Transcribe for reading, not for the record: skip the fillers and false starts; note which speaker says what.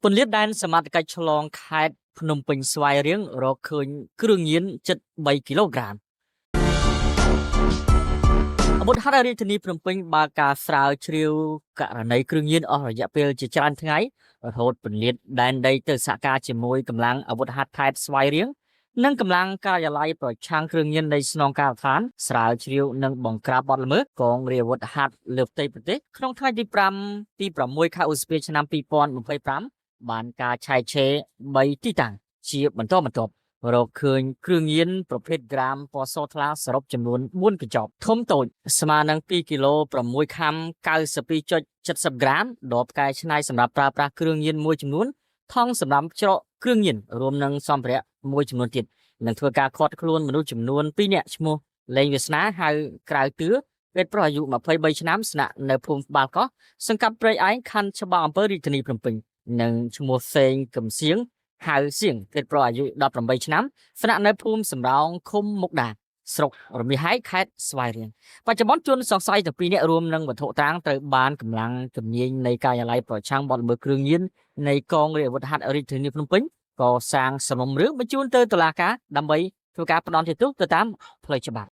Speaker 1: ពន្លាតដែនសមត្ថកិច្ចឆ្លងខេត្តភ្នំពេញស្វាយរៀងរកឃើញគ្រឿងញៀនជិត3គីឡូក្រាមអបុតហត្ថរាជធានីភ្នំពេញបើកការស្រាវជ្រាវករណីគ្រឿងញៀនអស់រយៈពេលជាច្រើនថ្ងៃរហូតពន្លាតដែនដីទៅសហការជាមួយកម្លាំងអាវុធហត្ថខេត្តស្វាយរៀងនិងកម្លាំងការិយាល័យប្រឆាំងគ្រឿងញៀននៃស្នងការដ្ឋានស្រាវជ្រាវនិងបង្ក្រាបបទល្មើសកងរាជអាវុធហត្ថលើផ្ទៃប្រទេសក្នុងថ្ងៃទី5ទី6ខែឧសភាឆ្នាំ2025បានការឆែកឆេរ3ទីតាំងជាបន្តបន្ទាប់រកឃើញគ្រឿងញៀនប្រភេទក្រាមពណ៌សថ្លាសរុបចំនួន4កញ្ចប់ធំតូចស្មើនឹង2គីឡូ6ខាំ 92.70 ក្រាមដបផ្កាយឆ្នៃសម្រាប់ប្រើប្រាស់គ្រឿងញៀនមួយចំនួនថង់សម្រាប់ច្រកគ្រឿងញៀនរួមនឹងសម្ភារៈមួយចំនួនទៀតនឹងធ្វើការឃាត់ខ្លួនមនុស្សចំនួន2នាក់ឈ្មោះលេងវាសនាហៅក្រៅទឿពេលប្រុសអាយុ23ឆ្នាំស្នាក់នៅភូមិក្បាលកោះសង្កាត់ព្រៃឯងខណ្ឌច្បារអំពើរាជធានីភ្នំពេញនិងឈ្មោះសេងកំសៀងហៅសៀងពេលប្រុសអាយុ18ឆ្នាំស្នាក់នៅភូមិសំរោងឃុំមុកដាស្រុករមាសហែកខេត្តស្វាយរៀងបច្ចុប្បន្នជនសង្ស័យទាំងពីរនាក់រួមនឹងវត្ថុតាងត្រូវបានកម្លាំងជំនាញនៃការិយាល័យប្រឆាំងបទល្មើសគ្រឿងញៀននៃកងរាជអាវុធហត្ថរាជធានីភ្នំពេញក៏សាងសំណុំរឿងបញ្ជូនទៅតុលាការដើម្បីធ្វើការផ្ដន្ទាទោសទៅតាមផ្លូវច្បាប់